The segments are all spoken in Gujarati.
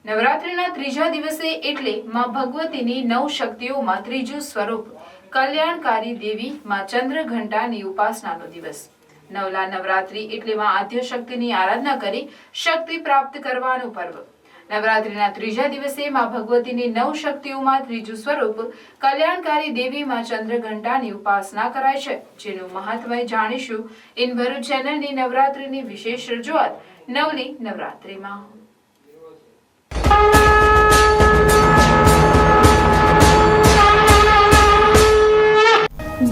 નવરાત્રિના ત્રીજા દિવસે એટલે માં ભગવતીની નવ શક્તિઓમાં ત્રીજું સ્વરૂપ કલ્યાણકારી દેવી માં ચંદ્રઘંટાની ઉપાસનાનો દિવસ। નવલા નવરાત્રિ એટલે માં આદ્ય શક્તિની આરાધના કરી શક્તિ પ્રાપ્ત કરવાનું પર્વ। નવરાત્રિના ત્રીજા દિવસે માં ભગવતીની નવ શક્તિઓમાં ત્રીજું સ્વરૂપ કલ્યાણકારી દેવી માં ચંદ્રઘંટાની ઉપાસના કરાય છે, જેનું મહત્વ જાણીશું ઇન ભરૂચ ચેનલની નવરાત્રિની વિશેષ રજૂઆત નવલી નવરાત્રિમાં।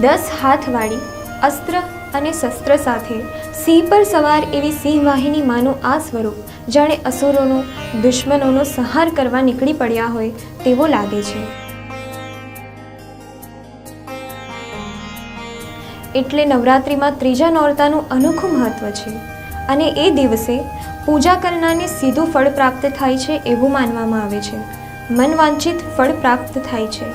10 હાથવાળી અસ્ત્ર અને શસ્ત્ર સાથે સિંહ પર સવાર એવી સિંહવાહિની માનું આ સ્વરૂપ જાણે અસુરોનો દુશ્મનોનો સંહાર કરવા નીકળી પડ્યા હોય તેવો લાગે છે। એટલે નવરાત્રિમાં ત્રીજા નોરતાનું અનોખું મહત્વ છે અને એ દિવસે પૂજા કરનારને સીધું ફળ પ્રાપ્ત થાય છે એવું માનવામાં આવે છે। મનવાંછિત ફળ પ્રાપ્ત થાય છે।